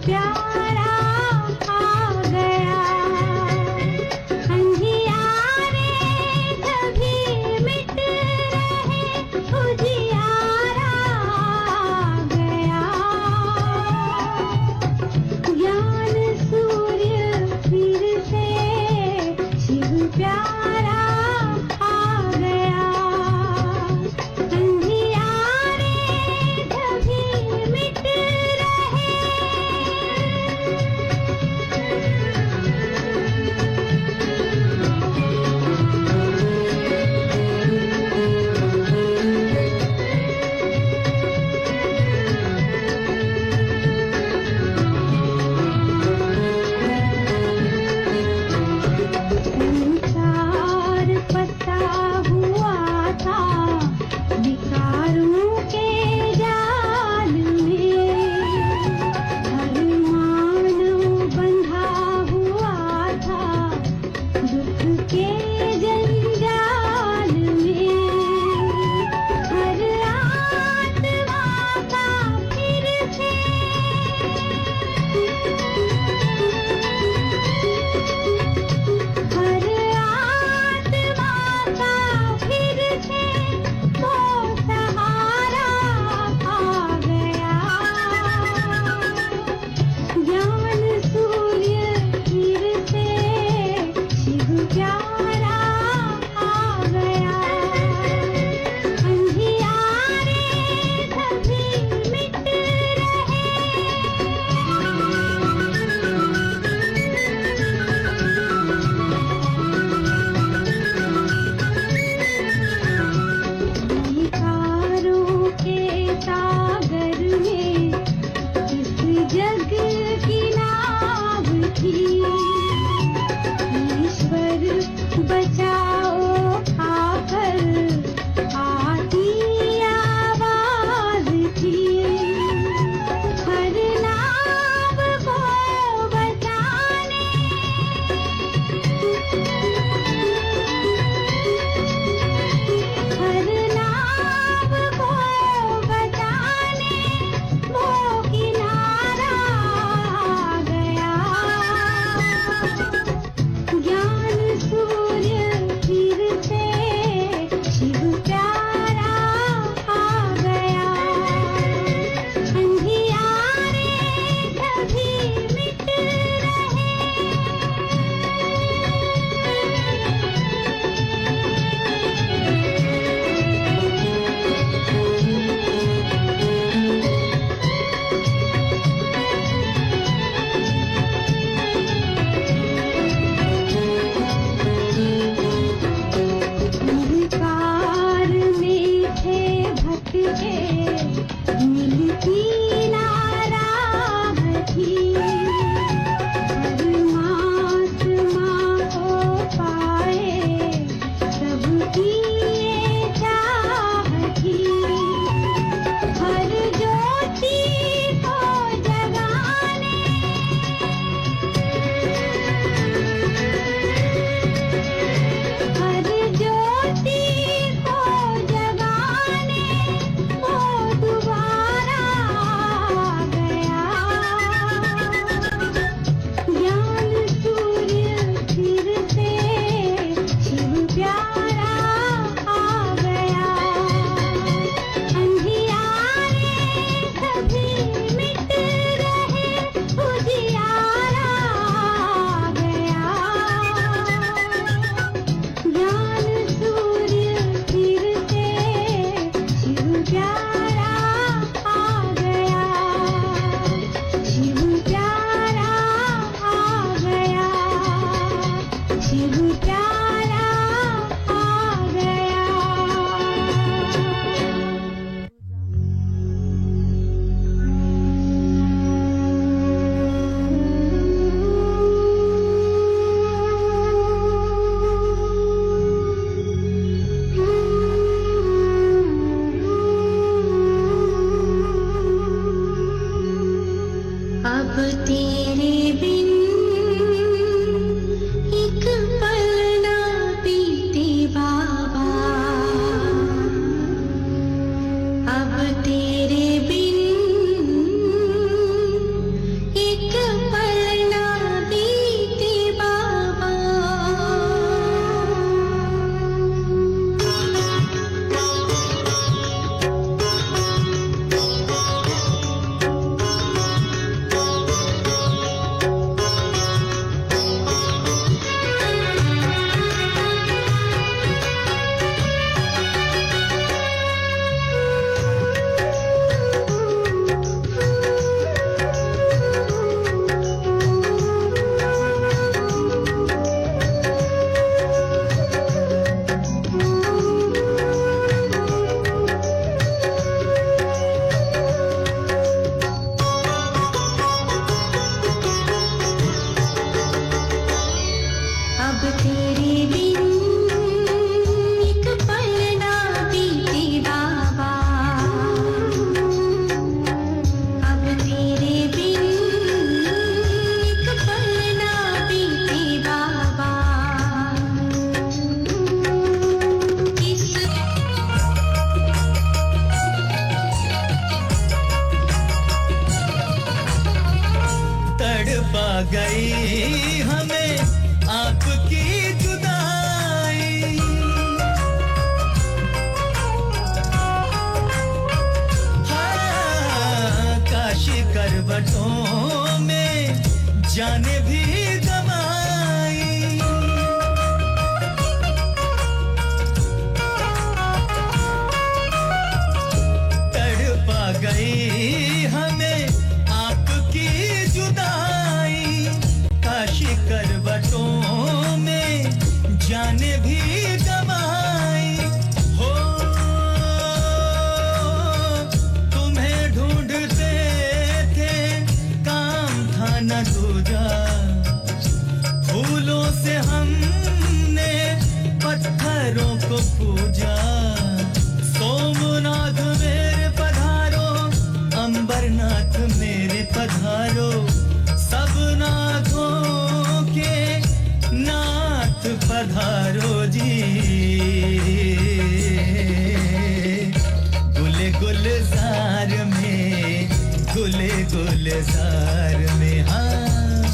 प्यारा आ गया। अंधियारे कभी मिट रहे, उजियारा आ गया। ज्ञान सूर्य फिर से शिव प्यारा आ गया। अंधियारे कभी मिट रहे। संसार पता हुआ था विकारों के जाल में। हर मानव बंधा हुआ था दुख के जंजाल में। हर आत्मा का फिर से हर आत्मा का फिर से वो सहारा आ गया। ज्ञान सूर्य फिर से शिव प्यारा आ गया। अंधियारे कभी मिट रहे। विकारों के सागर में इस जग की नाव थी। ईश्वर बचाओ आकर आती आवाज थी। हर नाव को बचाने हर नाव को बचाने वो किनारा आ गया। ज्ञान सूर्य फिर से शिव प्यारा आ गया। अंधियारे कभी मिट रहे। अंधकार में थे भटके, मिलती ना राह थी। हर मास माँ को पाए सबकी ये चाह थी। हर ज्योति को जगाने हर ज्योति को जगाने वो दोबारा आ गया। ज्ञान सूर्य फिर से शिव प्यारा आ गया। अंधियारे कभी मिट रहे, उजियारा आ गया। ज्ञान सूर्य फिर से शिव प्यारा आ गया। शिव प्यारा आ गया। शिव प्यारा आ गया। अब तेरे बिन एक पल ना बीते बाबा। अब तेरे बिन एक गई हमें आपकी जुदाई। हाँ, काशी करवटों में जाने भी गवाई। तड़पा गई हमें आपकी जुदाई। काशी करवटों में जाने भी गवाई। हो तुम्हें ढूंढते थे, काम था न दूजा। फूलों से हमने पत्थरों को पूजा। सोमनाथ मेरे पधारो, अंबरनाथ मेरे पधारो। सब नाथों के नाथ पधारो जी। गुले गुलजार में, गुले गुलजार में, हाँ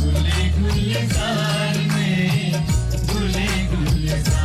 गुले गुलजार में, गुले गुलजार।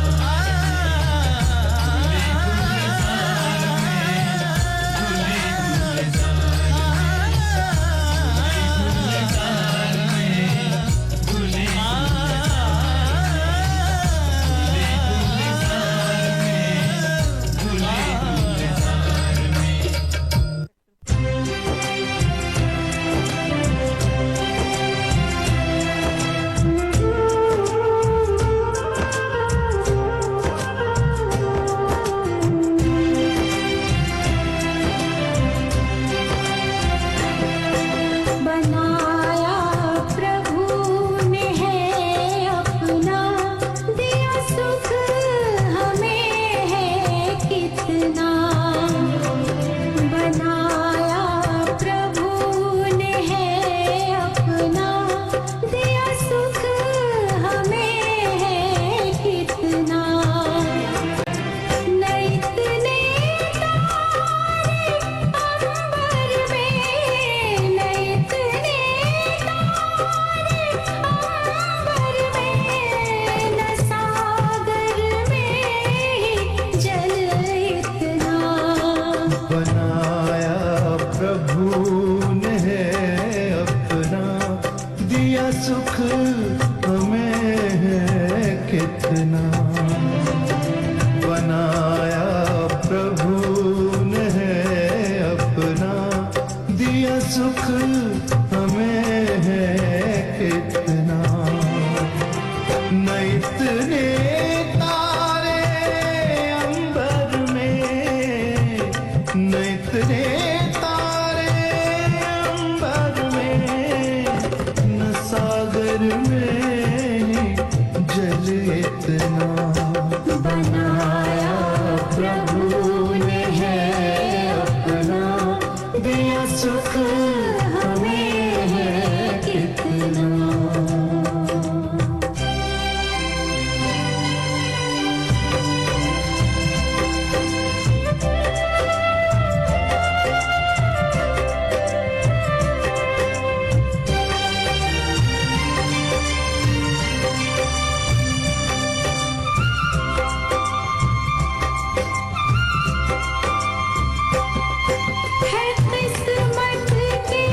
है किस्मत के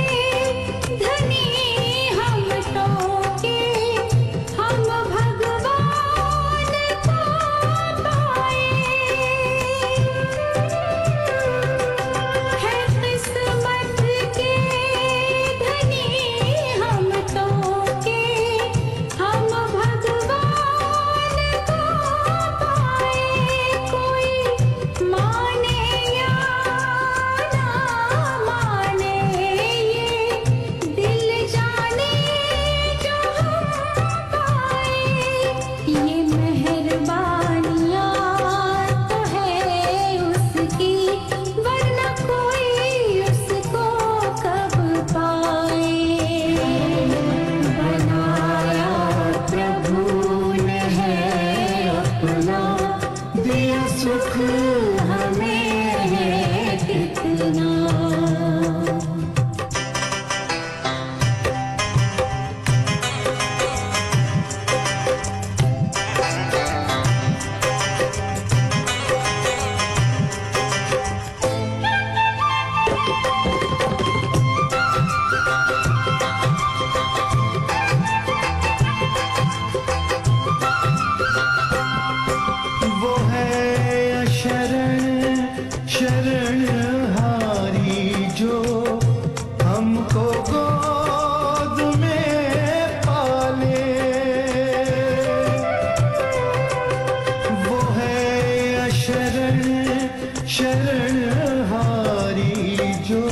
धनी हम तो। हमको गोद में पाले। वो है शरण शरणहारी जो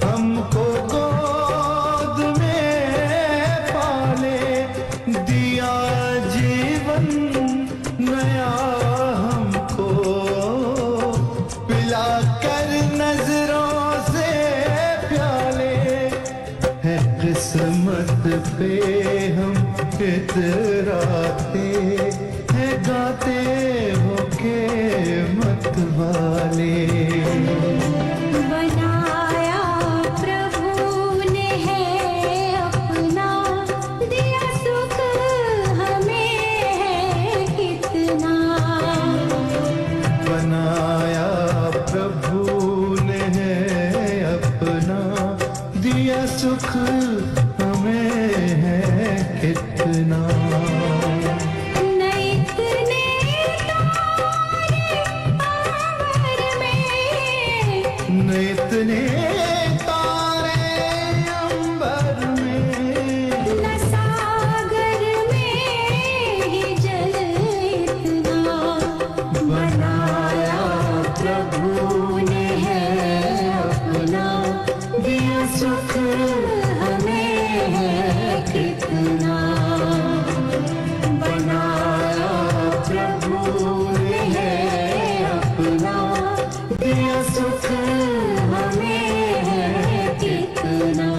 हमको गोद में पाले। दिया जीवन नया हमको पिलाकर नजरों से प्याले। है किस्मत पे हम इतराते हैं गाते हो के मत वाले। बनाया प्रभु ने है अपना, दिया सुख हमें है कितना। बनाया प्रभु ने है अपना, दिया सुख हमें है कितना। न इतने तारे अंबर में, न इतने तारे अंबर में, न सागर में ही जल इतना। बनाया प्रभु ने है अपना, दिया सुख हमें है कितना। बनाया प्रभु ने है अपना, दिया सुख हमें है कितना।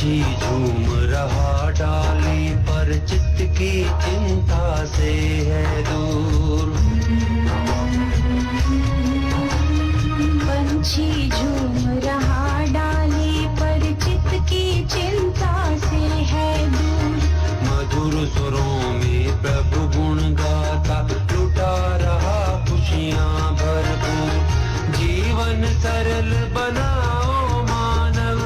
पंछी झूम रहा डाली पर चित्त की चिंता से है दूर। पंछी झूम रहा डाली पर चित्त की चिंता से है दूर। मधुर सुरों में प्रभु गुण गाता लुटा रहा खुशियाँ भरपूर। जीवन सरल बनाओ मानव,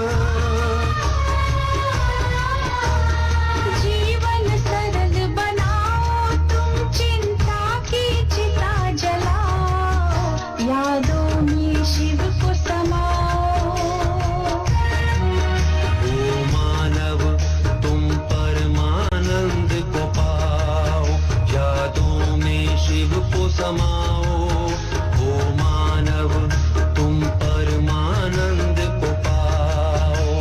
जीवन सरल बनाओ तुम चिंता की चिता जलाओ। यादों में शिव को समाओ। ओ मानव तुम परमानंद को पाओ। यादों में शिव को समाओ। ओ मानव तुम परमानंद को पाओ।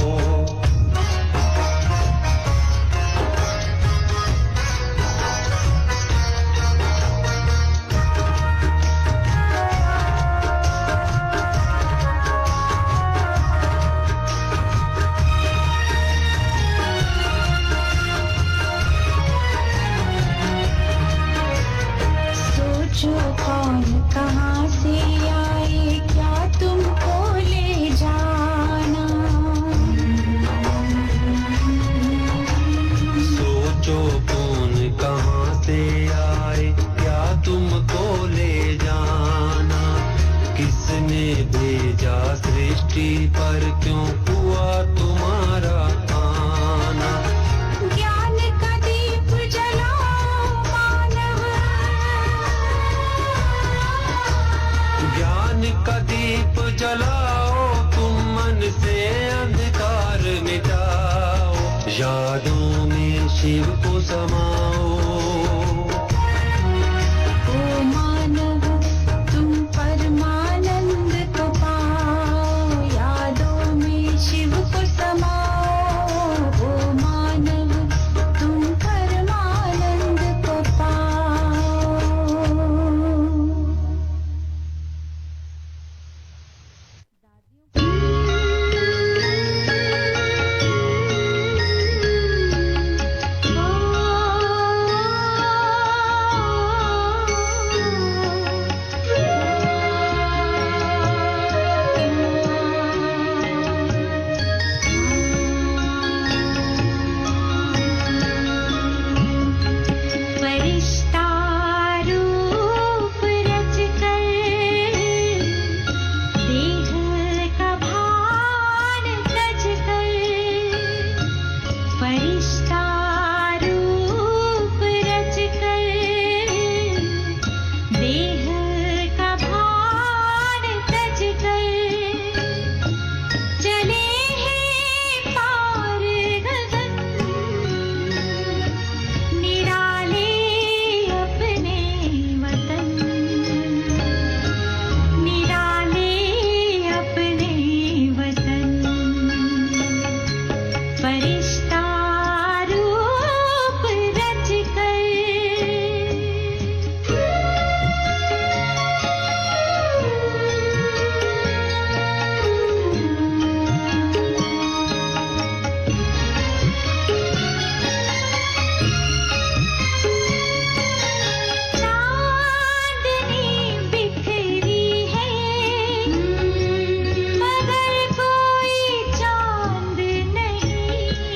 सोचो कौन कहाँ से आए क्या तुमको ले जाना। सोचो कौन कहाँ से आए क्या तुमको ले जाना। किसने भेजा सृष्टि पर क्यों हुआ तुम्हारा आना। ज्ञान का दीप जलाओ मानव। ज्ञान का दीप जलाओ तुम मन से अंधकार मिटाओ। यादों में शिव को समाओ। ओ मानव तुम परमानंद को पाओ। यादों में शिव को समाओ। ओ मानव तुम परमानंद को पाओ। फरिश्ता रूप रचकर देह का भार तजकर। फरिश्ता रूप रचकर देह का भार तजकर। चले हैं पार गगन निराले अपने वतन। निराले अपने वतन। फरिश्ता रूप रचकर। चांदनी बिखरी है मगर कोई चांद नहीं।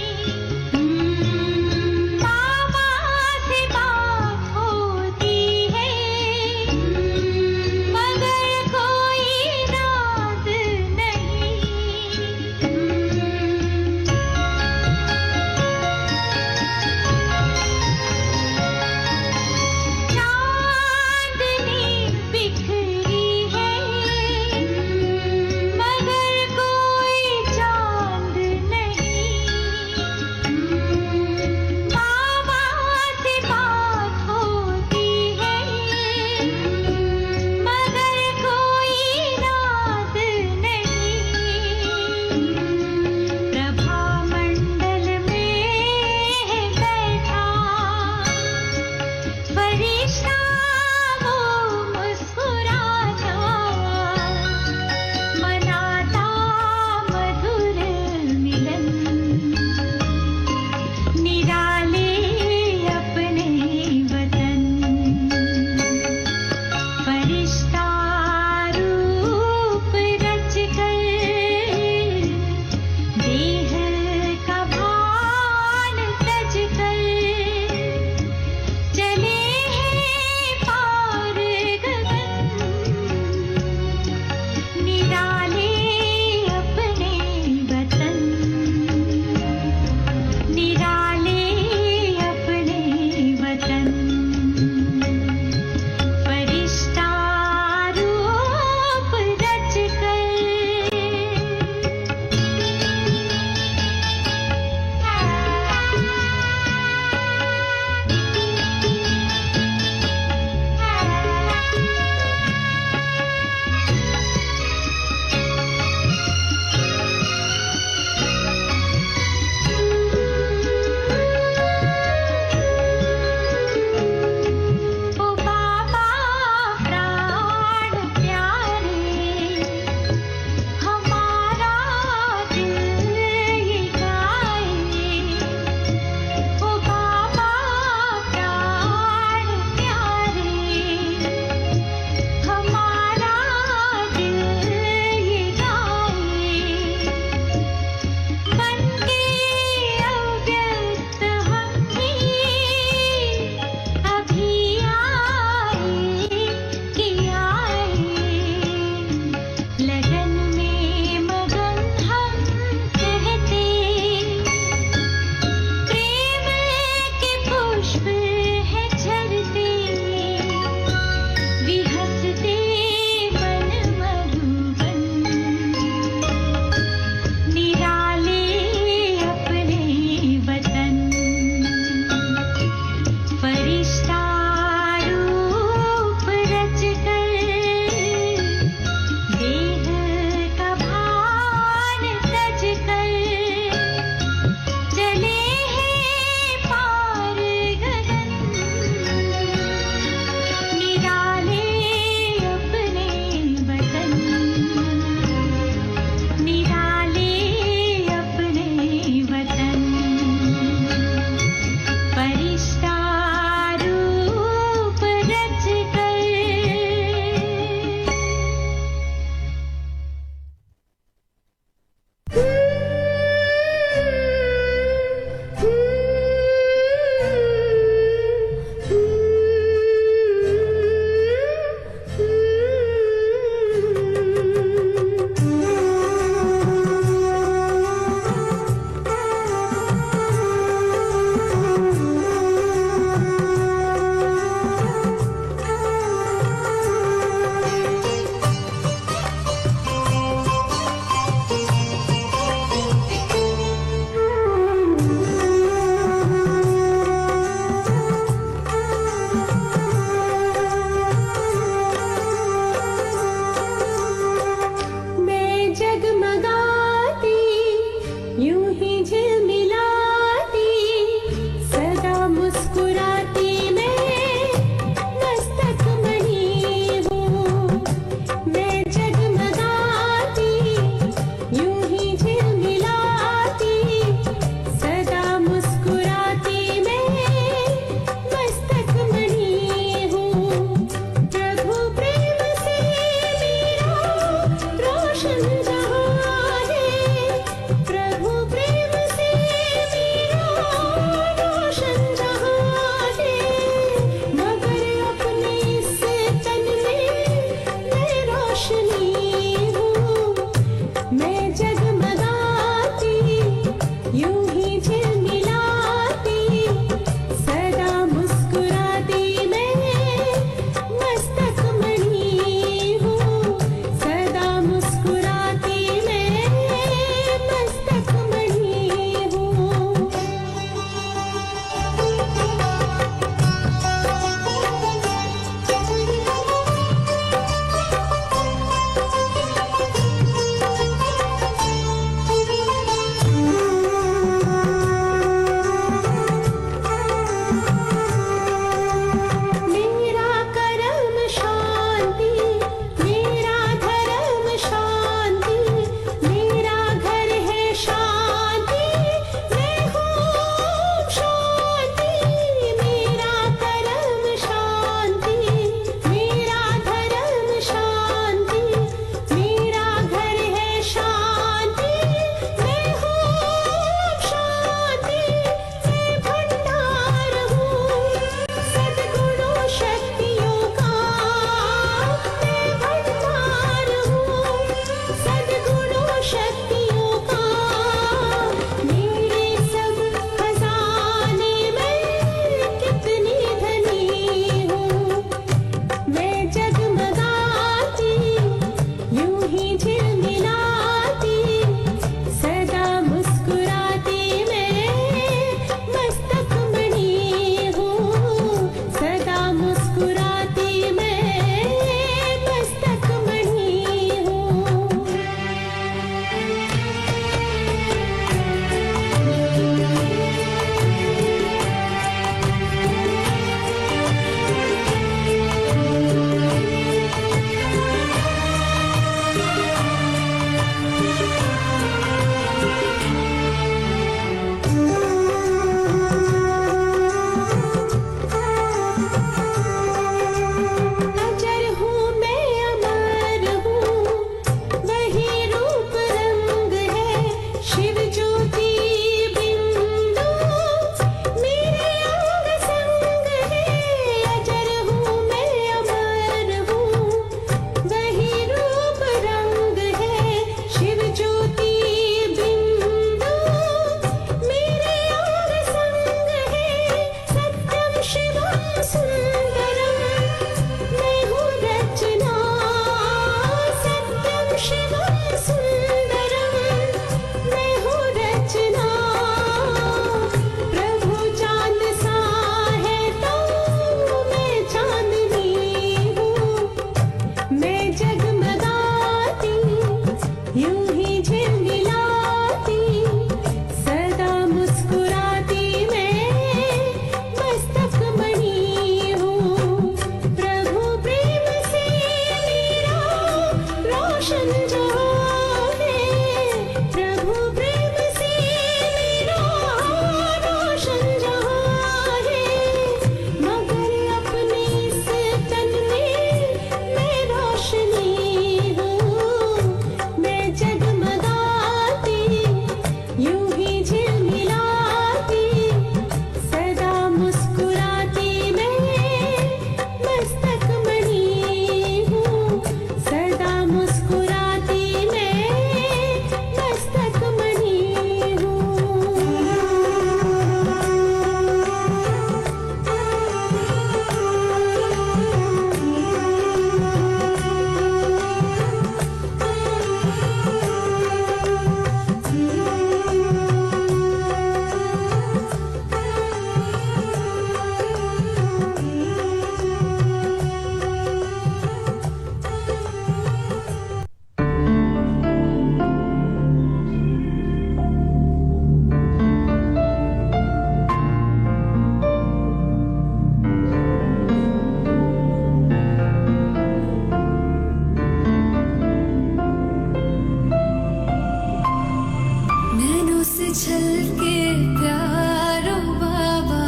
छलके प्यारो बाबा,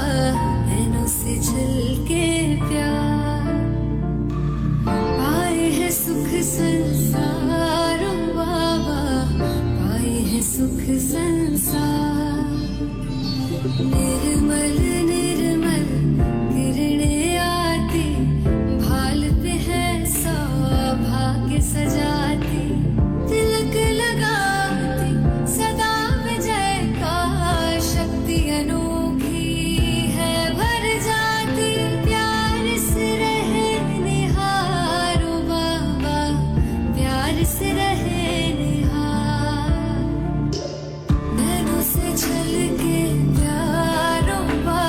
नैनों से छलके प्यार, पाए है सुख संसारो बाबा, पाए है सुख संसार। निर्मल निर्मल किरणें आती, भाल पे है सौभाग्य सजाती, तिलक लगाती सदा विजय का, शक्ति अनोखी है भर जाती, प्यार से रहे निहारो बाबा, प्यार से रहे निहार। नैनों से छलके प्यारो बाबा,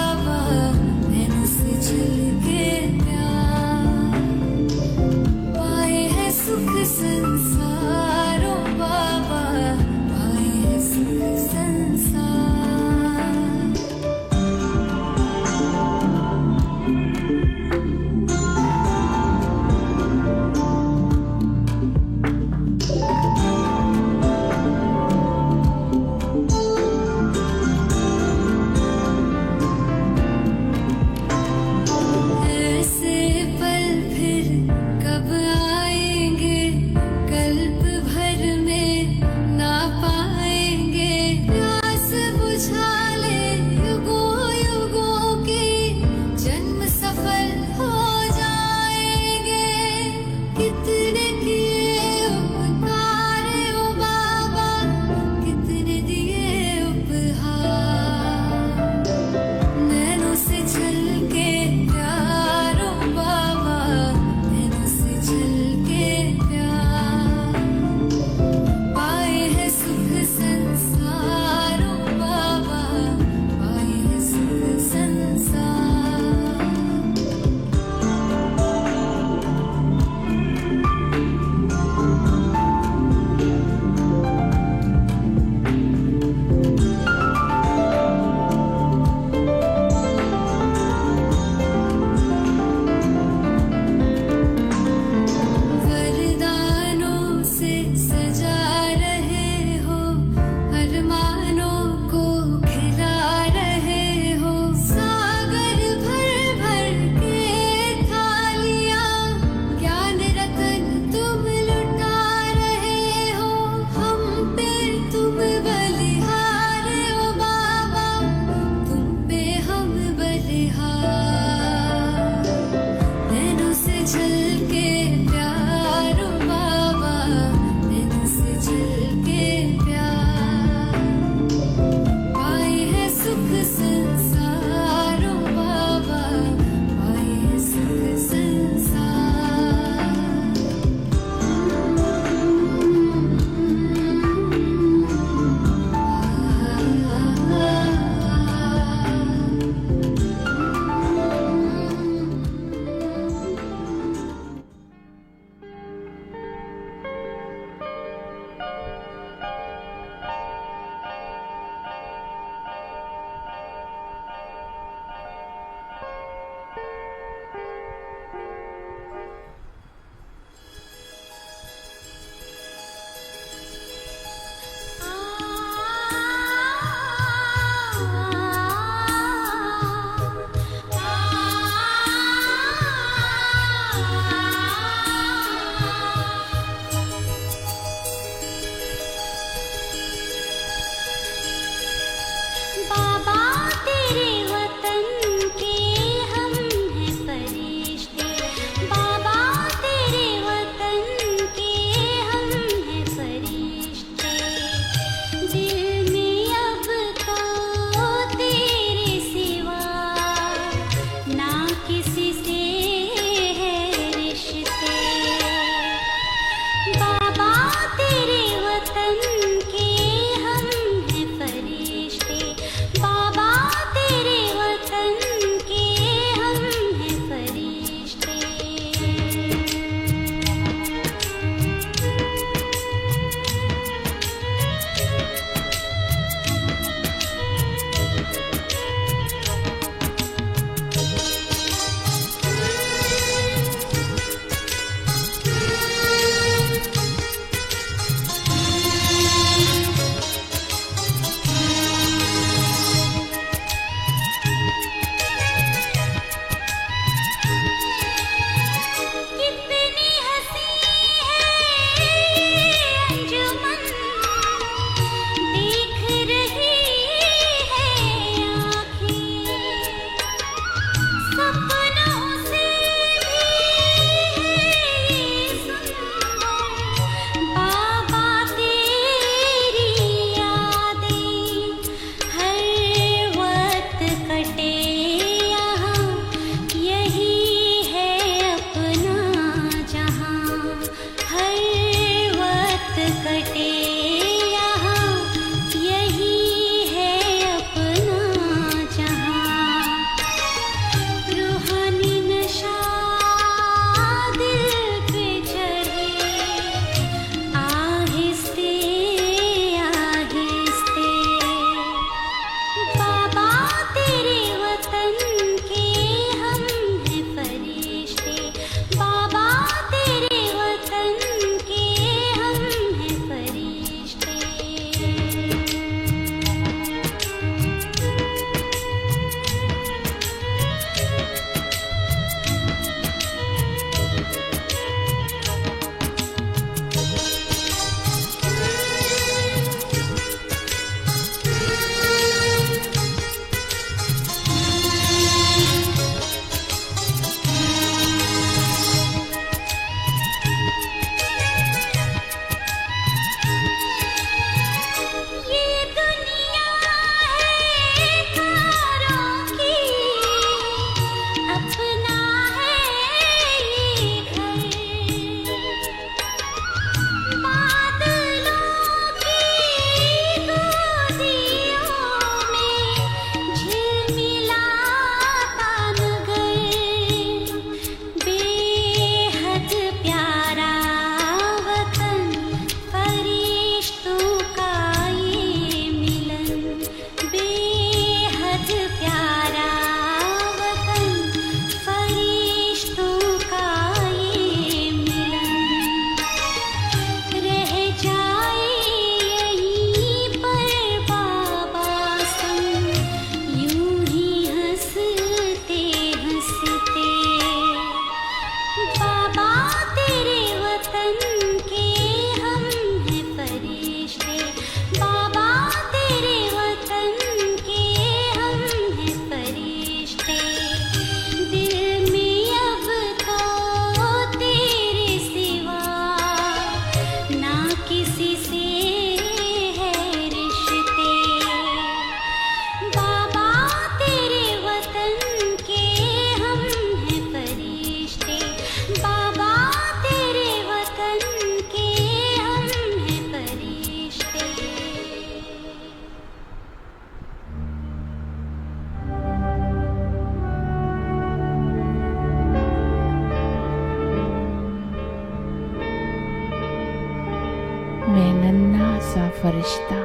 सा फरिश्ता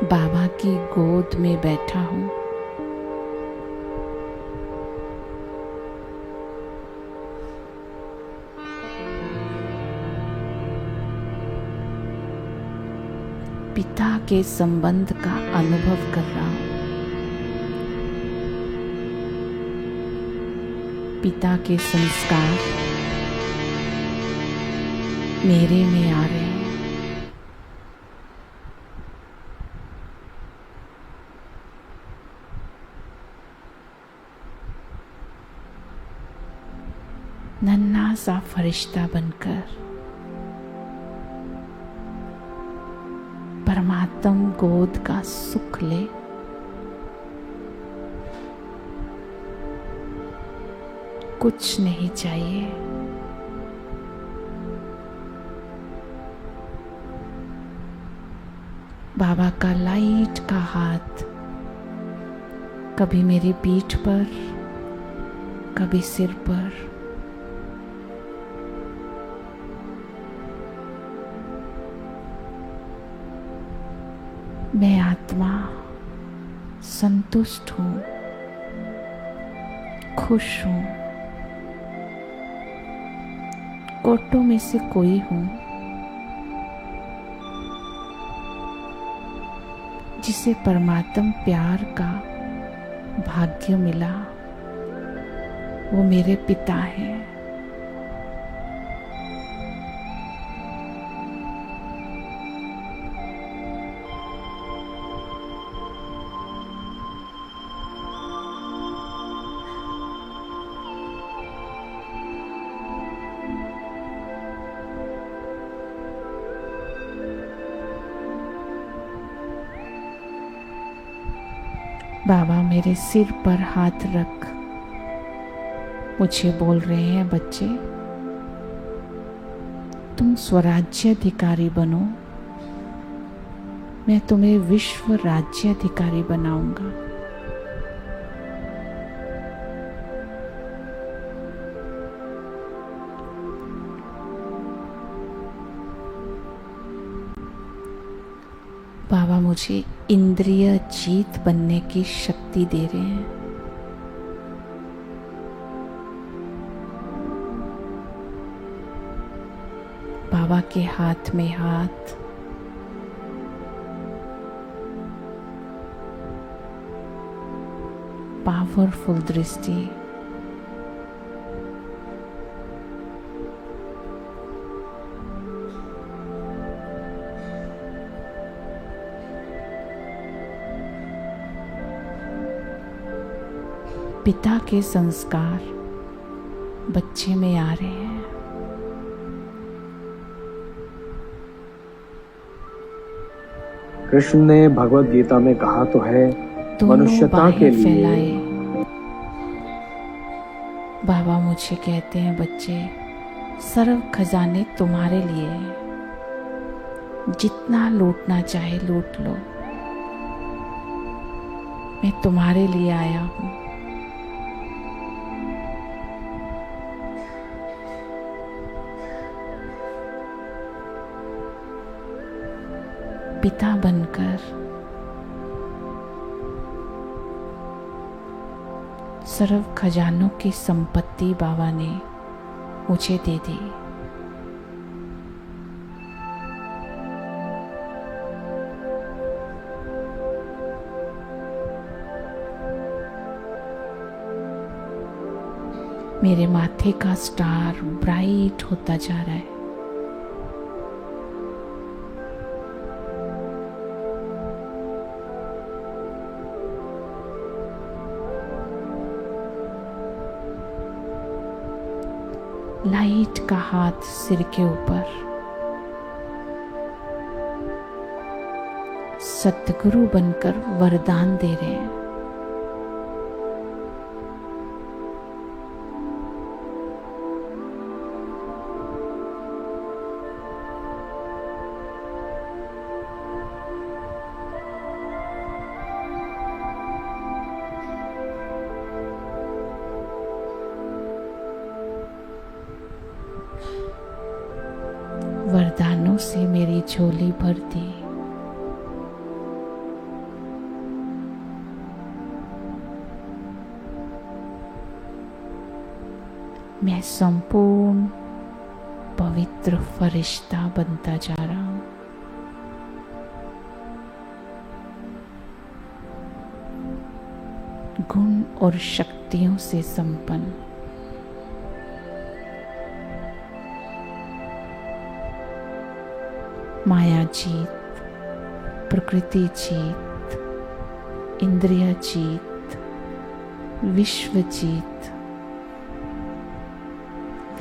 बाबा की गोद में बैठा हूँ। पिता के संबंध का अनुभव कर रहा हूँ। पिता के संस्कार मेरे में आ रहे हैं। नन्हा सा फरिश्ता बनकर परमात्म गोद का सुख ले। कुछ नहीं चाहिए। बाबा का लाइट का हाथ कभी मेरी पीठ पर, कभी सिर पर। मैं आत्मा संतुष्ट हूँ, खुश हूँ। कोटों में से कोई हूँ जिसे परमात्म प्यार का भाग्य मिला। वो मेरे पिता हैं। बाबा मेरे सिर पर हाथ रख मुझे बोल रहे हैं, बच्चे तुम स्वराज्याधिकारी बनो, मैं तुम्हें विश्व राज्याधिकारी बनाऊंगा। बाबा मुझे इंद्रिय जीत बनने की शक्ति दे रहे हैं। बाबा के हाथ में हाथ, पावरफुल दृष्टि, पिता के संस्कार बच्चे में आ रहे हैं। कृष्ण ने भगवत गीता में कहा तो है, मनुष्यता के लिए फैलाए। बाबा मुझे कहते हैं, बच्चे सर्व खजाने तुम्हारे लिए हैं, जितना लूटना चाहे लूट लो, मैं तुम्हारे लिए आया हूं। पिता बनकर सर्व खजानों की संपत्ति बाबा ने मुझे दे दी। मेरे माथे का स्टार ब्राइट होता जा रहा है। लाइट का हाथ सिर के ऊपर, सतगुरु बनकर वरदान दे रहे हैं। वरदानों से मेरी झोली भर दी। मैं संपूर्ण पवित्र फरिश्ता बनता जा रहा हूं। गुण और शक्तियों से संपन्न। माया जीत, प्रकृति जीत, इंद्रिय जीत, विश्व जीत,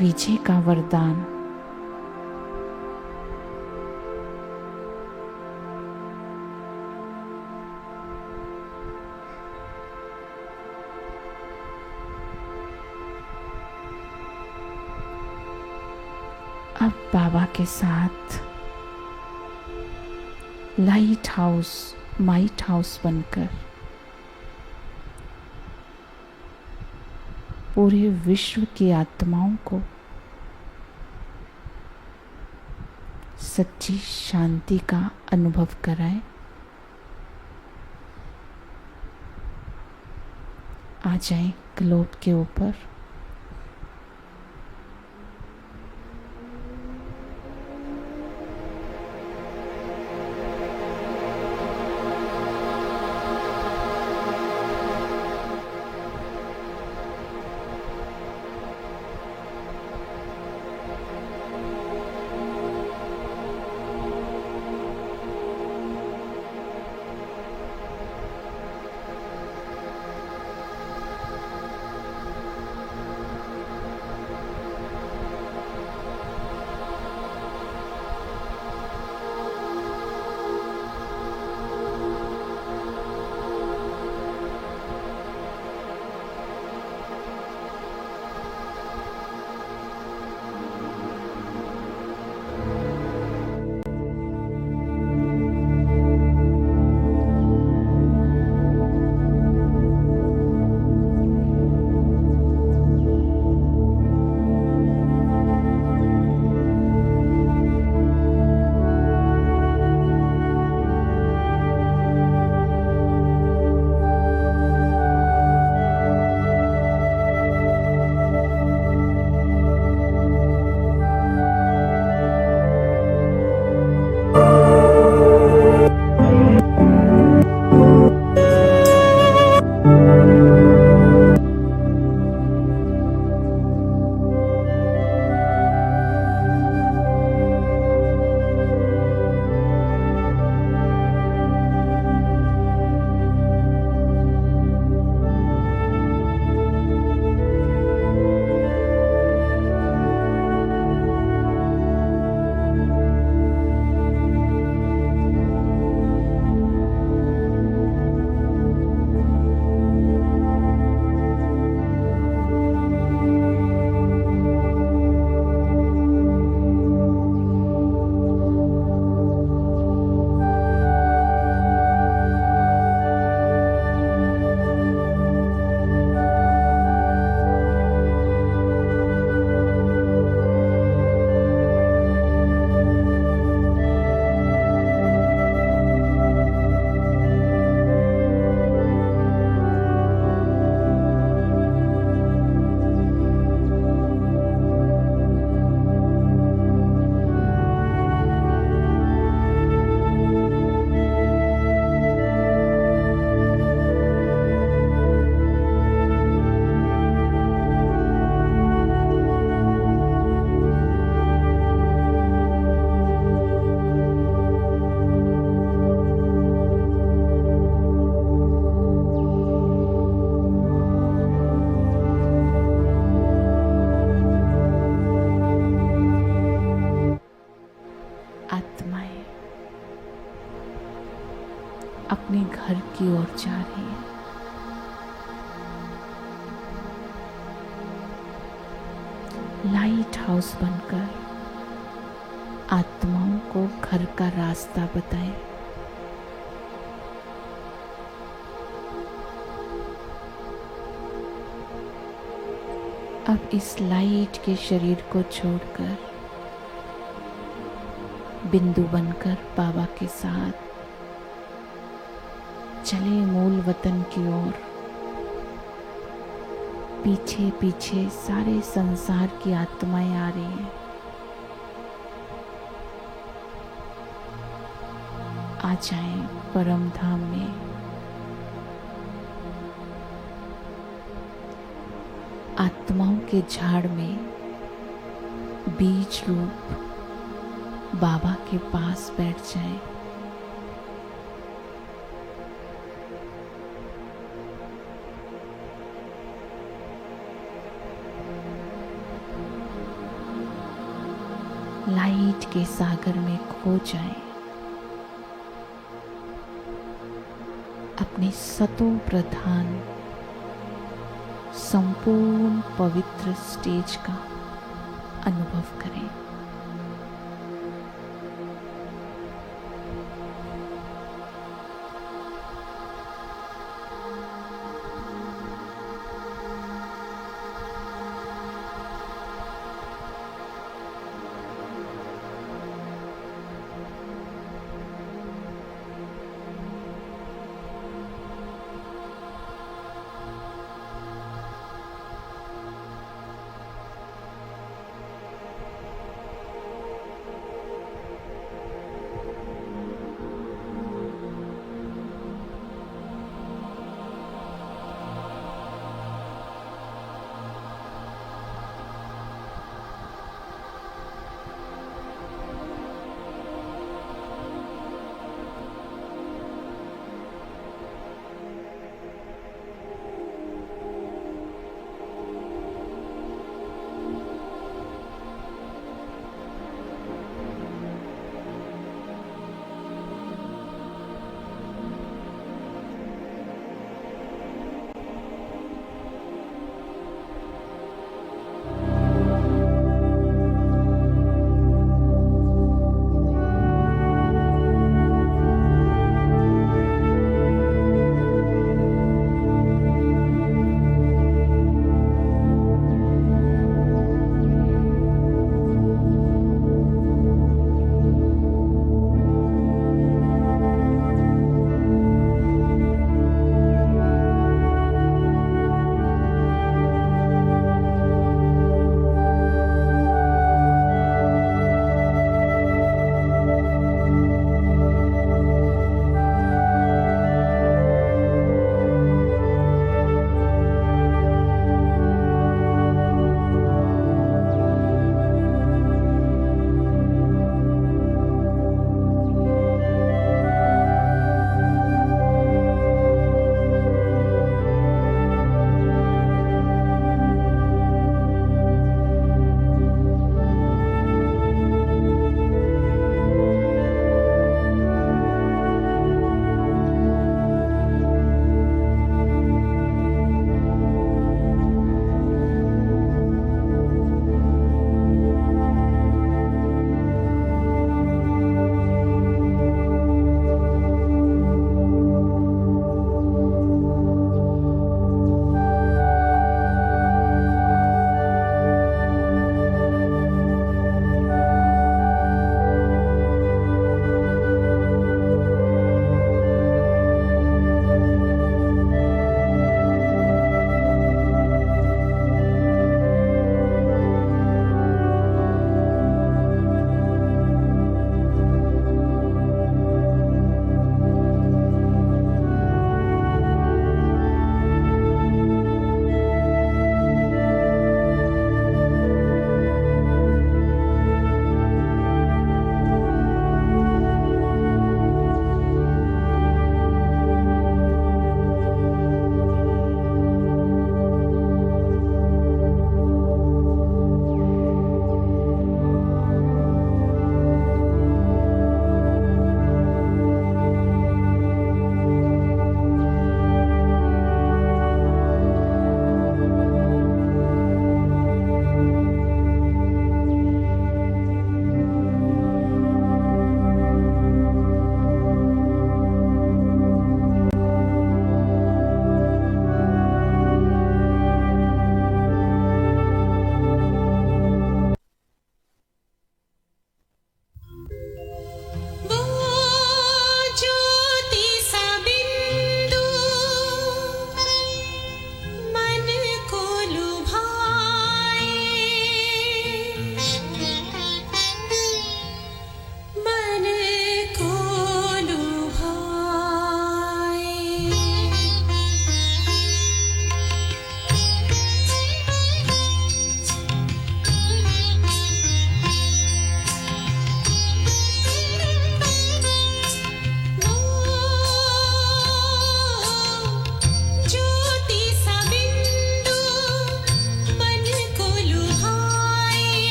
विजय का वरदान। अब बाबा के साथ लाइट हाउस, माइट हाउस बनकर पूरे विश्व की आत्माओं को सच्ची शांति का अनुभव कराए। आ जाए ग्लोब के ऊपर। अपने घर की ओर जा रही है। लाइट हाउस बनकर आत्माओं को घर का रास्ता बताए। अब इस लाइट के शरीर को छोड़कर बिंदु बनकर बाबा के साथ चले मूल वतन की ओर। पीछे पीछे सारे संसार की आत्माएं आ रही हैं। आ जाएं परम धाम में। आत्माओं के झाड़ में बीज रूप बाबा के पास बैठ जाएं। लाइट के सागर में खो जाएं। अपने सतो प्रधान संपूर्ण पवित्र स्टेज का अनुभव करें।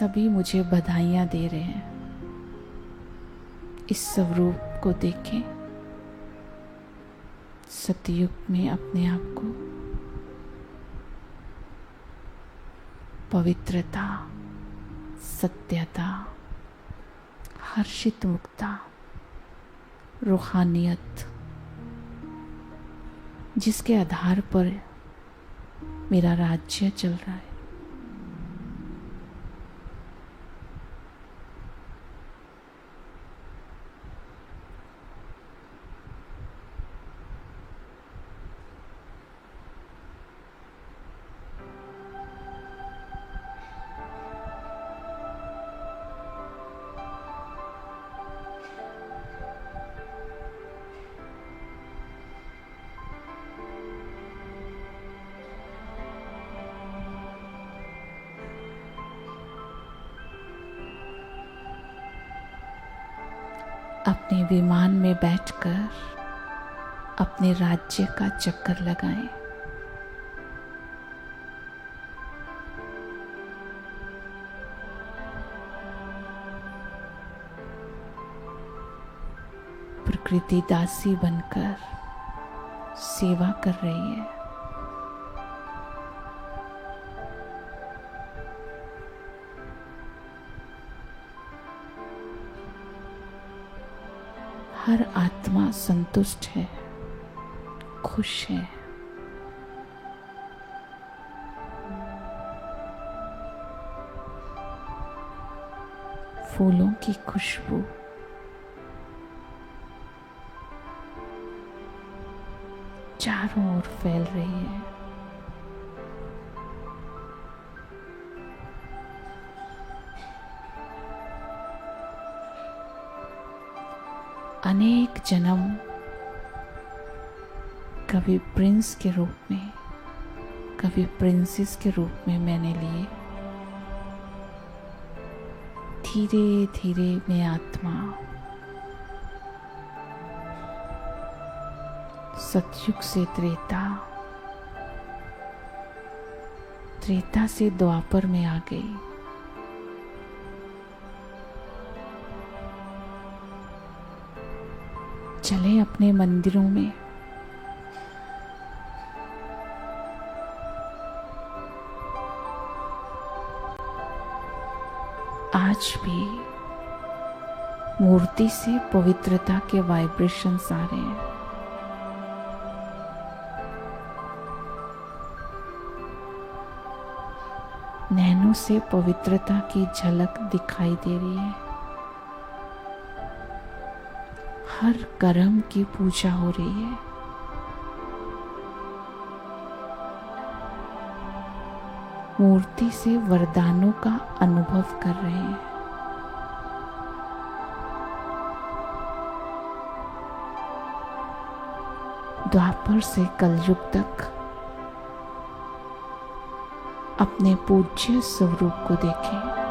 सभी मुझे बधाइयाँ दे रहे हैं। इस स्वरूप को देखें, सतयुग में अपने आप को पवित्रता, सत्यता, हर्षित मुक्ता, रूहानियत, जिसके आधार पर मेरा राज्य चल रहा है, अपने विमान में बैठकर अपने राज्य का चक्कर लगाएं। प्रकृति दासी बनकर सेवा कर रही है। हर आत्मा संतुष्ट है, खुश है। फूलों की खुशबू चारों ओर फैल रही है। अनेक जन्म कभी प्रिंस के रूप में, कभी प्रिंसेस के रूप में मैंने लिए। धीरे धीरे मैं आत्मा सतयुग से त्रेता, त्रेता से द्वापर में आ गई। चले अपने मंदिरों में आज भी मूर्ति से पवित्रता के वाइब्रेशंस आ रहे हैं। नैनों से पवित्रता की झलक दिखाई दे रही है। हर कर्म की पूजा हो रही है। मूर्ति से वरदानों का अनुभव कर रहे हैं। द्वापर से कलयुग तक अपने पूज्य स्वरूप को देखें।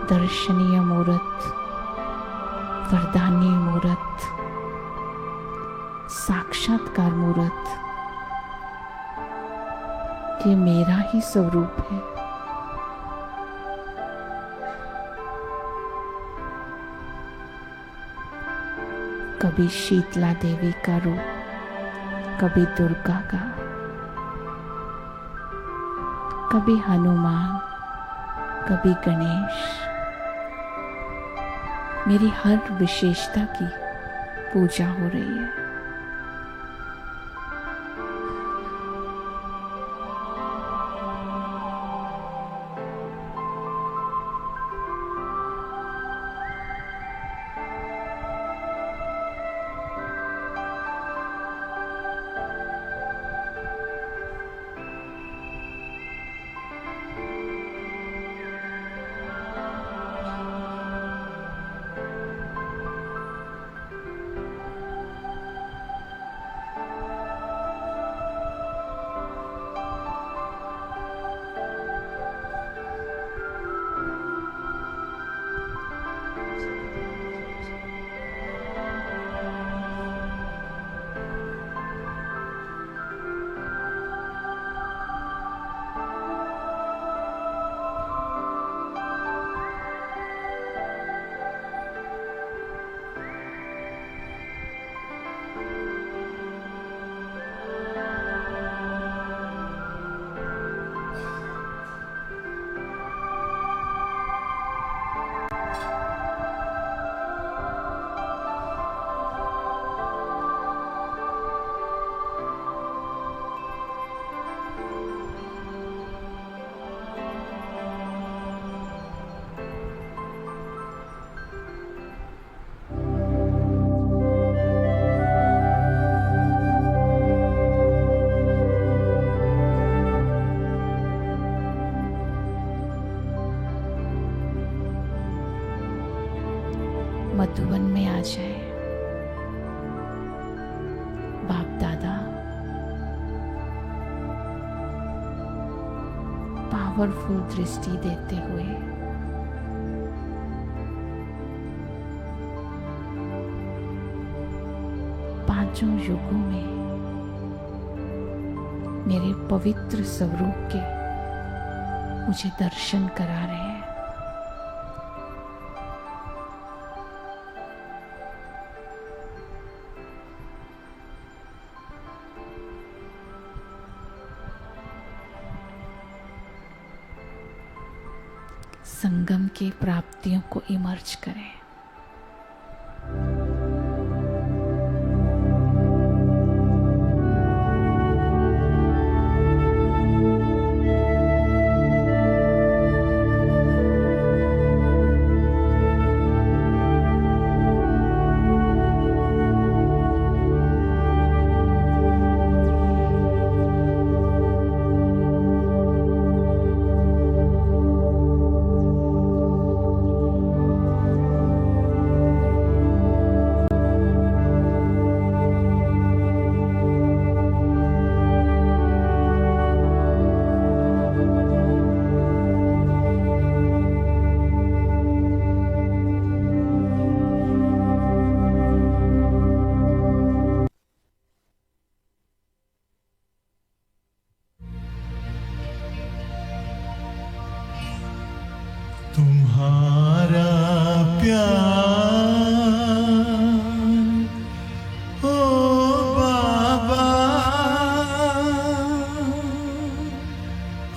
दर्शनीय मूर्त, वरदानी मूर्त, साक्षात्कार मूर्त, ये मेरा ही स्वरूप है। कभी शीतला देवी का रूप, कभी दुर्गा का, कभी हनुमान, कभी गणेश। मेरी हर विशेषता की पूजा हो रही है। मधुबन में आ जाए। बाप दादा पावरफुल दृष्टि देते हुए पांचों युगों में मेरे पवित्र स्वरूप के मुझे दर्शन करा रहे हैं। संगम की प्राप्तियों को इमर्ज करें। तुम्हारा प्यार ओ बाबा,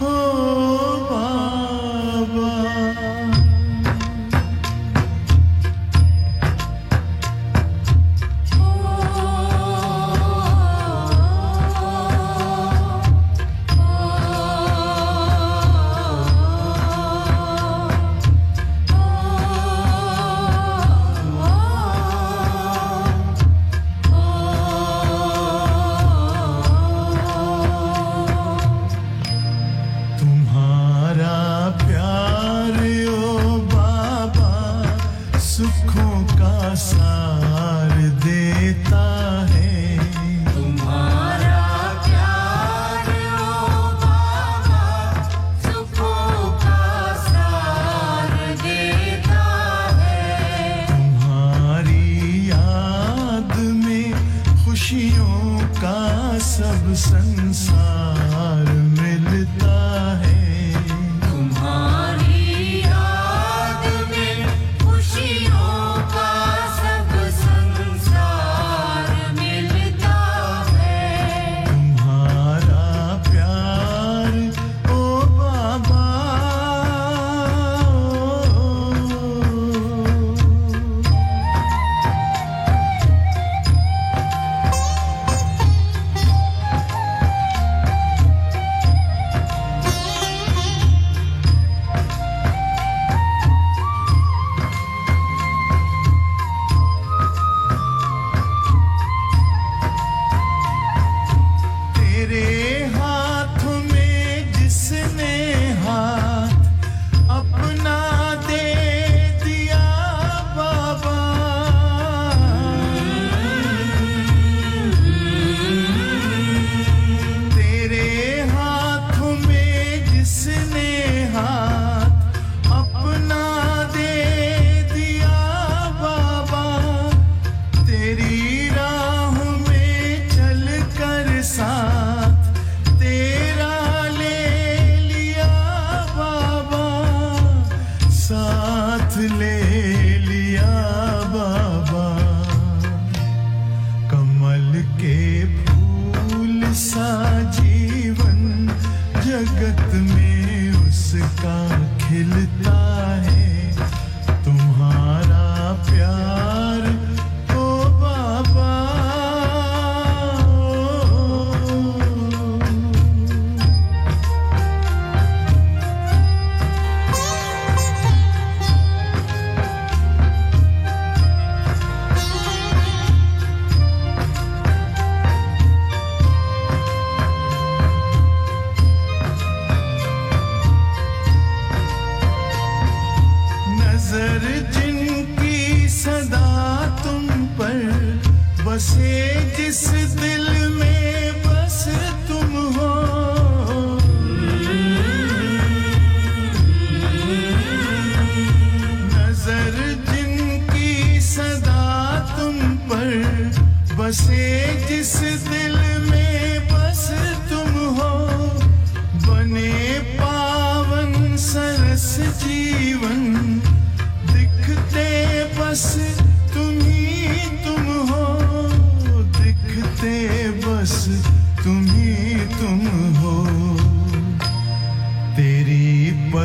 ओ बाबा। ओ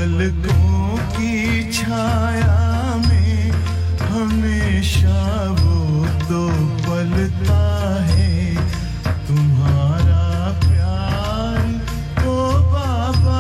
पलकों की छाया में हमेशा वो तो पलता है तुम्हारा प्यार ओ बाबा।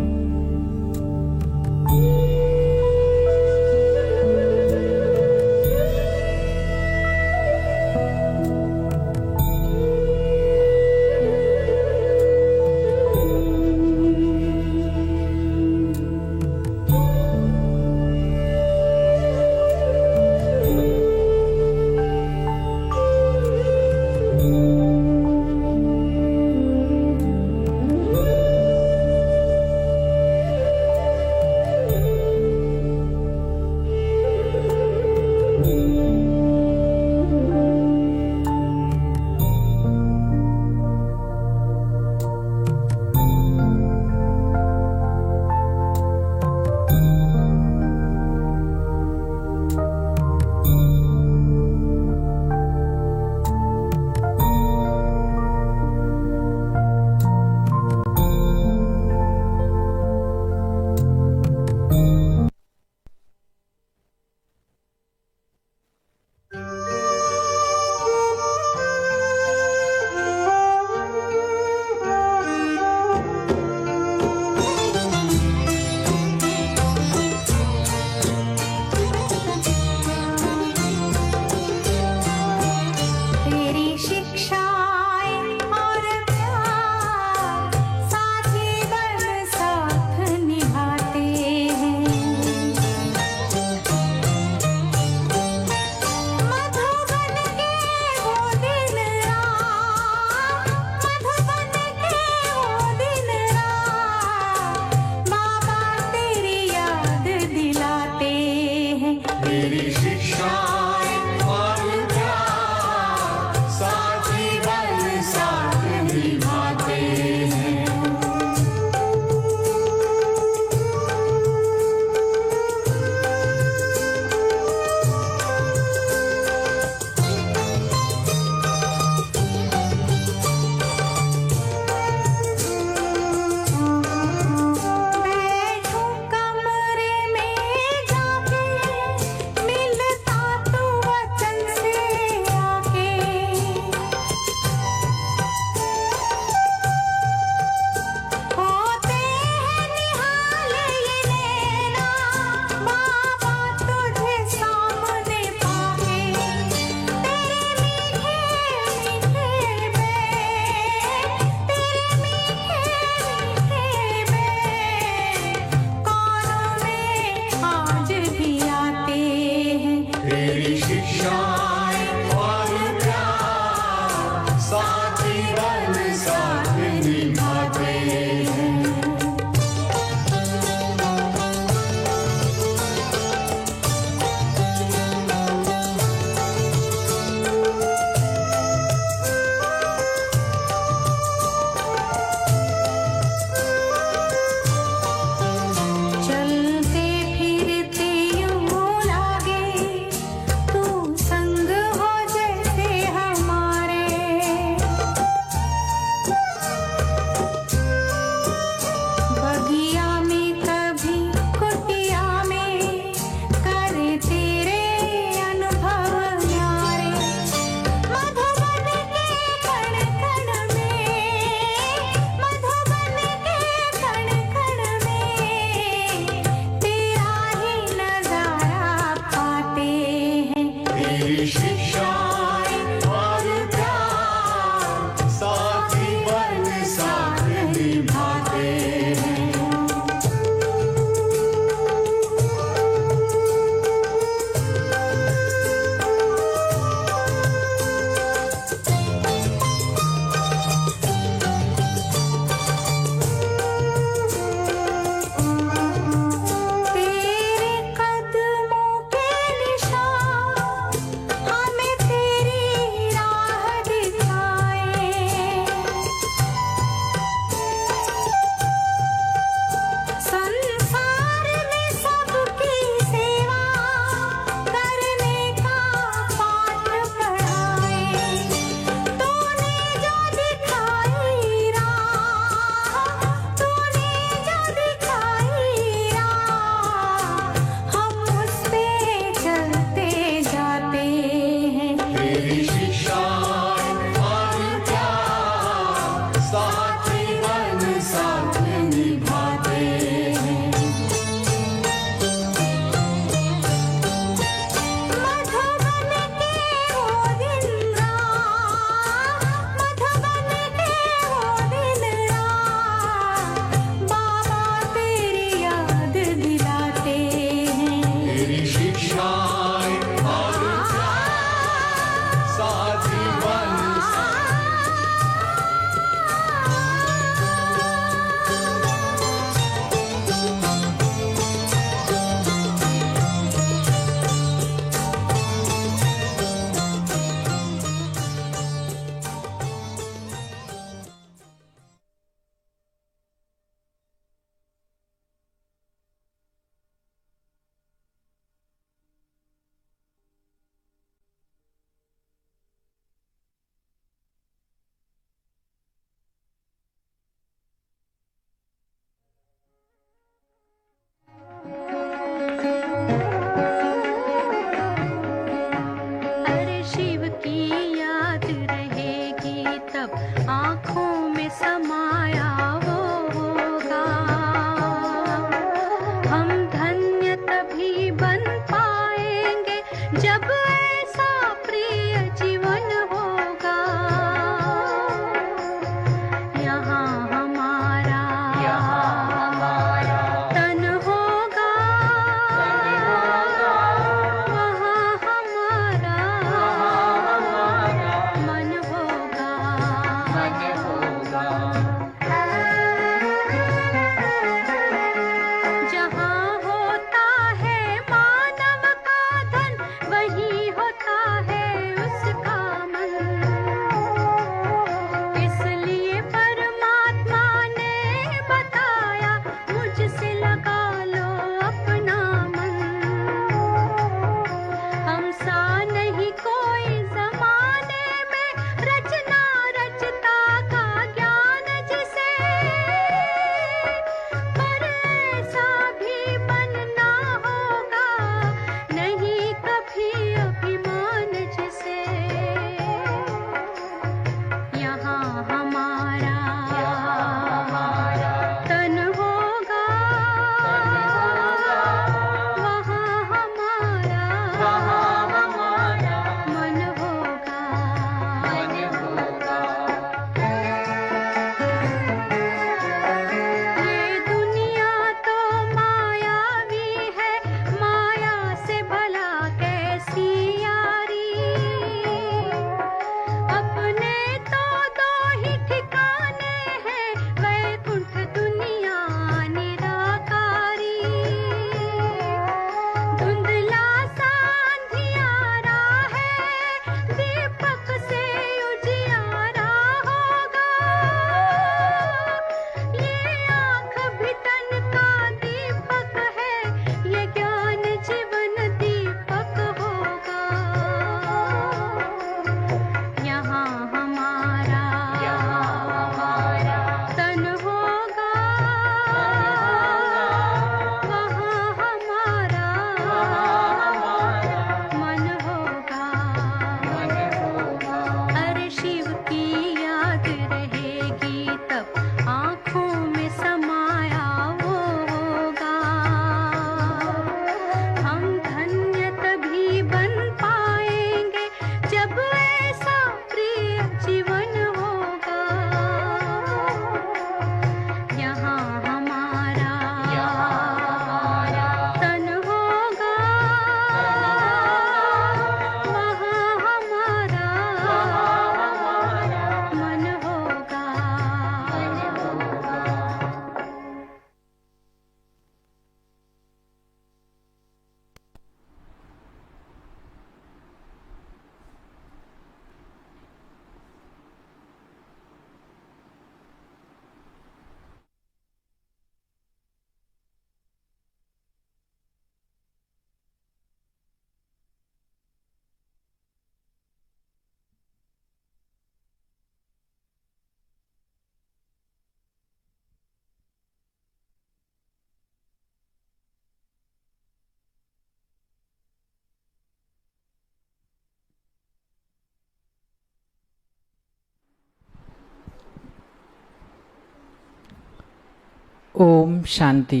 ओम शांति।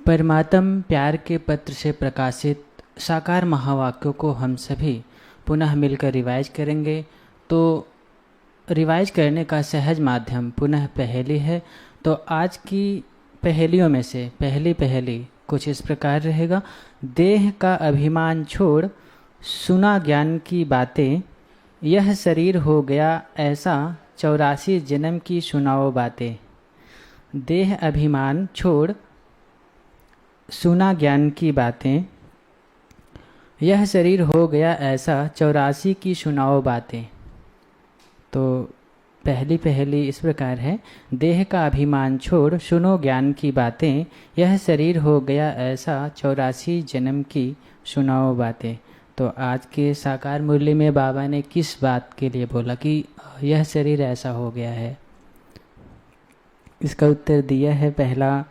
परमात्म प्यार के पत्र से प्रकाशित साकार महावाक्यों को हम सभी पुनः मिलकर रिवाइज करेंगे। तो रिवाइज करने का सहज माध्यम पुनः पहेली है। तो आज की पहेलियों में से पहली पहेली कुछ इस प्रकार रहेगा। देह का अभिमान छोड़ सुना ज्ञान की बातें, यह शरीर हो गया ऐसा 84 जन्म की सुनाओ बातें। देह अभिमान छोड़ सुना ज्ञान की बातें, यह शरीर हो गया ऐसा 84 की सुनाओ बातें। तो पहली पहेली इस प्रकार है। देह का अभिमान छोड़ सुनो ज्ञान की बातें, यह शरीर हो गया ऐसा 84 जन्म की सुनाओ बातें। तो आज के साकार मुरली में बाबा ने किस बात के लिए बोला कि यह शरीर ऐसा हो गया है? इसका उत्तर दिया है पहला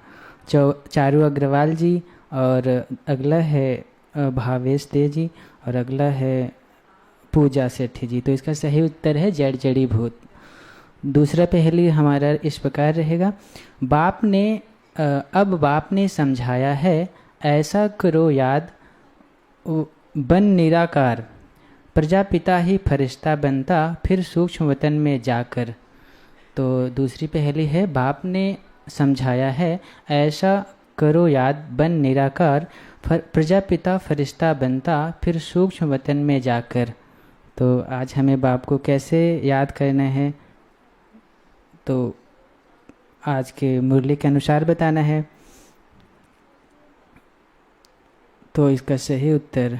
चारू अग्रवाल जी, और अगला है भावेश दे जी, और अगला है पूजा सेठी जी। तो इसका सही उत्तर है जड़ जड़ी भूत। दूसरा पहेली हमारा इस प्रकार रहेगा। अब बाप ने समझाया है, ऐसा करो याद बन निराकार, प्रजापिता ही फरिश्ता बनता फिर सूक्ष्म वतन में जाकर। तो दूसरी पहेली है। बाप ने समझाया है, ऐसा करो याद बन निराकार, प्रजापिता फरिश्ता बनता फिर सूक्ष्म वतन में जाकर। तो आज हमें बाप को कैसे याद करना है, तो आज के मुरली के अनुसार बताना है। तो इसका सही उत्तर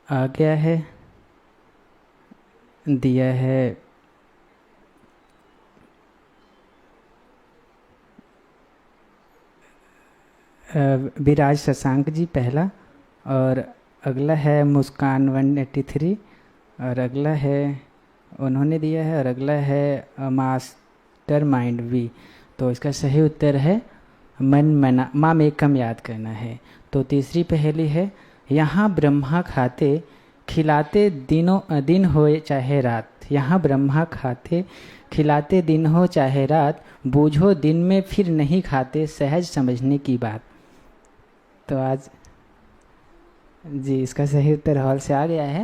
आ गया है, दिया है विराज शशांक जी पहला, और अगला है मुस्कान 183, और अगला है उन्होंने दिया है, और अगला है मास्टर माइंड वी। तो इसका सही उत्तर है माम एकम याद करना है। तो तीसरी पहेली है। यहाँ ब्रह्मा खाते खिलाते दिन होए चाहे रात, यहाँ ब्रह्मा खाते खिलाते दिन हो चाहे रात, बूझो दिन में फिर नहीं खाते सहज समझने की बात। तो आज जी इसका सही उत्तर हॉल से आ गया है।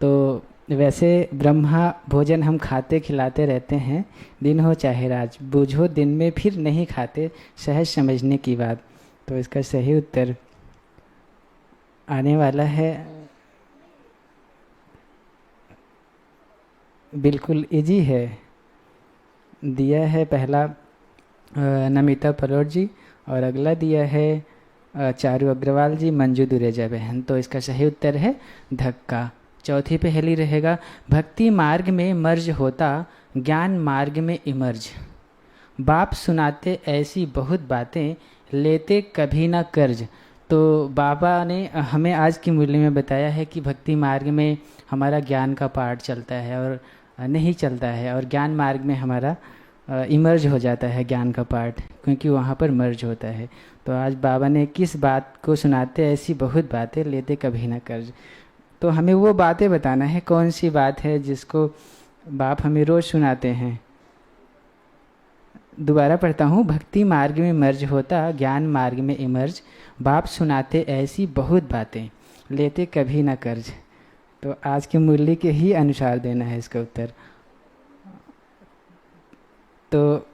तो वैसे ब्रह्मा भोजन हम खाते खिलाते रहते हैं, दिन हो चाहे रात, बूझो दिन में फिर नहीं खाते सहज समझने की बात। तो इसका सही उत्तर आने वाला है, बिल्कुल इजी है। दिया है पहला नमिता पलोट जी, और अगला दिया है चारू अग्रवाल जी, मंजू दुरेजा बहन। तो इसका सही उत्तर है धक्का। चौथी पहेली रहेगा। भक्ति मार्ग में मर्ज होता, ज्ञान मार्ग में इमर्ज, बाप सुनाते ऐसी बहुत बातें, लेते कभी ना कर्ज। तो बाबा ने हमें आज की मुरली में बताया है कि भक्ति मार्ग में हमारा ज्ञान का पाठ चलता है और नहीं चलता है, और ज्ञान मार्ग में हमारा इमर्ज हो जाता है ज्ञान का पाठ, क्योंकि वहाँ पर मर्ज होता है। तो आज बाबा ने किस बात को सुनाते ऐसी बहुत बातें, लेते कभी ना कर्ज। तो हमें वो बातें बताना है, कौन सी बात है जिसको बाप हमें रोज़ सुनाते हैं। दोबारा पढ़ता हूँ। भक्ति मार्ग में मर्ज होता, ज्ञान मार्ग में इमर्ज, बाप सुनाते ऐसी बहुत बातें, लेते कभी ना कर्ज। तो आज की मुरली के ही अनुसार देना है इसका उत्तर। तो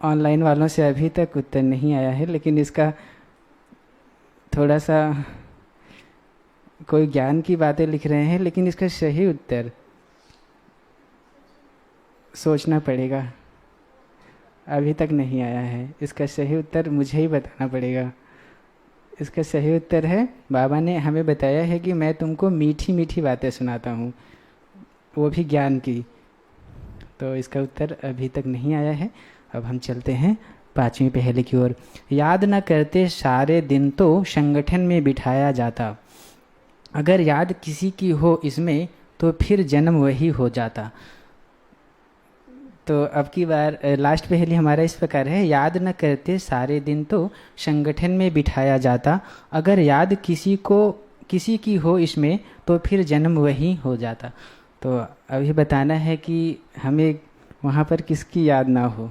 ऑनलाइन वालों से अभी तक उत्तर नहीं आया है, लेकिन इसका थोड़ा सा कोई ज्ञान की बातें लिख रहे हैं, लेकिन इसका सही उत्तर सोचना पड़ेगा। अभी तक नहीं आया है, इसका सही उत्तर मुझे ही बताना पड़ेगा। इसका सही उत्तर है, बाबा ने हमें बताया है कि मैं तुमको मीठी मीठी बातें सुनाता हूँ, वो भी ज्ञान की। तो इसका उत्तर अभी तक नहीं आया है। अब हम चलते हैं पांचवी पहेली की ओर। याद न करते सारे दिन तो संगठन में बिठाया जाता, अगर याद किसी की हो इसमें तो फिर जन्म वही हो जाता। तो अब की बार लास्ट पहेली हमारा इस प्रकार है। याद न करते सारे दिन तो संगठन में बिठाया जाता, अगर याद किसी की हो इसमें तो फिर जन्म वही हो जाता। तो अभी बताना है कि हमें वहाँ पर किसकी याद ना हो।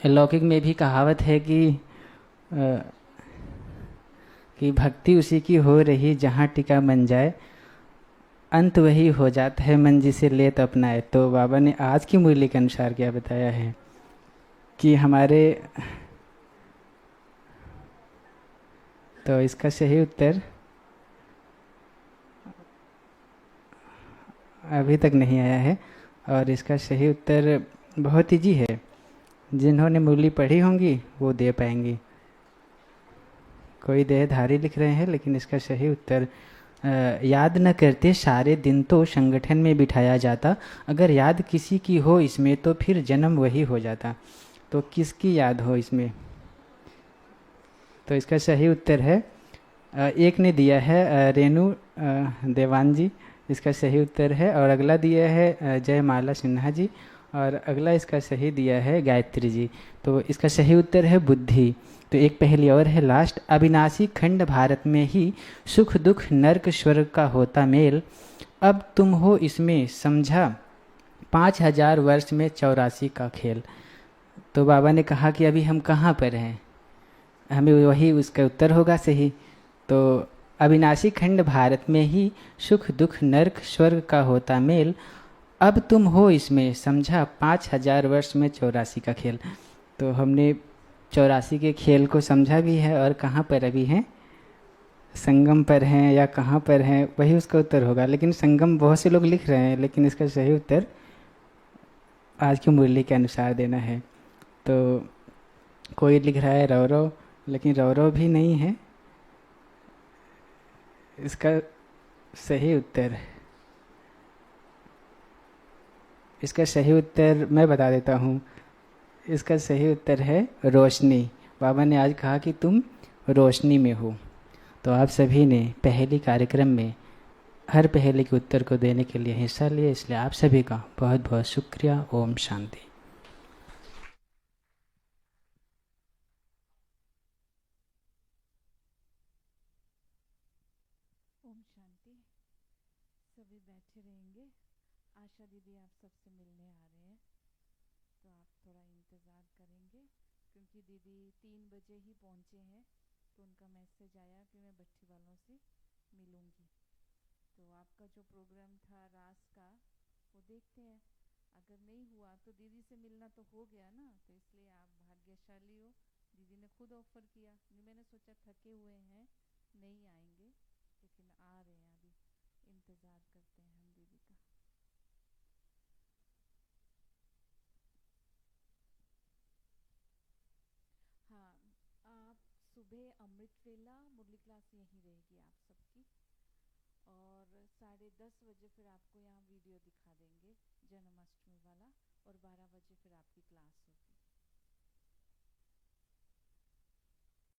लौकिक में भी कहावत है कि भक्ति उसी की हो रही जहाँ टिका मन जाए, अंत वही हो जाता है मन जिसे लेत अपनाए। तो बाबा ने आज की मुरली के अनुसार क्या बताया है कि हमारे, तो इसका सही उत्तर अभी तक नहीं आया है, और इसका सही उत्तर बहुत ईजी है। जिन्होंने मुरली पढ़ी होंगी वो दे पाएंगी। कोई देहधारी लिख रहे हैं, लेकिन इसका सही उत्तर याद न करते सारे दिन तो संगठन में बिठाया जाता, अगर याद किसी की हो इसमें तो फिर जन्म वही हो जाता। तो किसकी याद हो इसमें? तो इसका सही उत्तर है, एक ने दिया है रेणु देवान जी, इसका सही उत्तर है। और अगला दिया है जयमाला सिन्हा जी, और अगला इसका सही दिया है गायत्री जी। तो इसका सही उत्तर है बुद्धि। तो एक पहेली और है लास्ट। अविनाशी खंड भारत में ही सुख दुख नर्क स्वर्ग का होता मेल, अब तुम हो इसमें समझा 5000 वर्ष में 84 का खेल। तो बाबा ने कहा कि अभी हम कहाँ पर हैं, हमें वही उसका उत्तर होगा सही। तो अविनाशी खंड भारत में ही सुख दुख नर्क स्वर्ग का होता मेल, अब तुम हो इसमें समझा 5000 वर्ष में 84 का खेल। तो हमने 84 के खेल को समझा भी है, और कहाँ पर अभी हैं, संगम पर हैं या कहाँ पर हैं, वही उसका उत्तर होगा। लेकिन संगम बहुत से लोग लिख रहे हैं, लेकिन इसका सही उत्तर आज की मुरली के अनुसार देना है। तो कोई लिख रहा है रौरव, लेकिन रौरव भी नहीं है। इसका सही उत्तर, इसका सही उत्तर मैं बता देता हूँ। इसका सही उत्तर है रोशनी। बाबा ने आज कहा कि तुम रोशनी में हो। तो आप सभी ने पहेली कार्यक्रम में हर पहेली के उत्तर को देने के लिए हिस्सा लिया, इसलिए आप सभी का बहुत बहुत शुक्रिया। ओम शांति। ओम शांति। सभी बैठे रहेंगे। आशा दीदी आप सबसे मिलने आ रहे हैं, तो आप थोड़ा इंतज़ार करेंगे, क्योंकि दीदी 3 बजे ही पहुंचे हैं। तो उनका मैसेज आया कि मैं भट्टी वालों से मिलूंगी। तो आपका जो प्रोग्राम था रास का, वो देखते हैं। अगर नहीं हुआ तो दीदी से मिलना तो हो गया ना, तो इसलिए आप भाग्यशाली हो। दीदी ने खुद ऑफर किया। मैंने सोचा थके हुए हैं नहीं आएंगे, लेकिन आ रहे हैं। अभी इंतज़ार करते हैं हम दीदी का। हाँ, आप सुबह अमृत वेला मुरली क्लास यहीं रहेगी आप सबकी, और 10:30 बजे फिर आपको यहाँ वीडियो दिखा देंगे जन्माष्टमी वाला, और 12 बजे फिर आपकी क्लास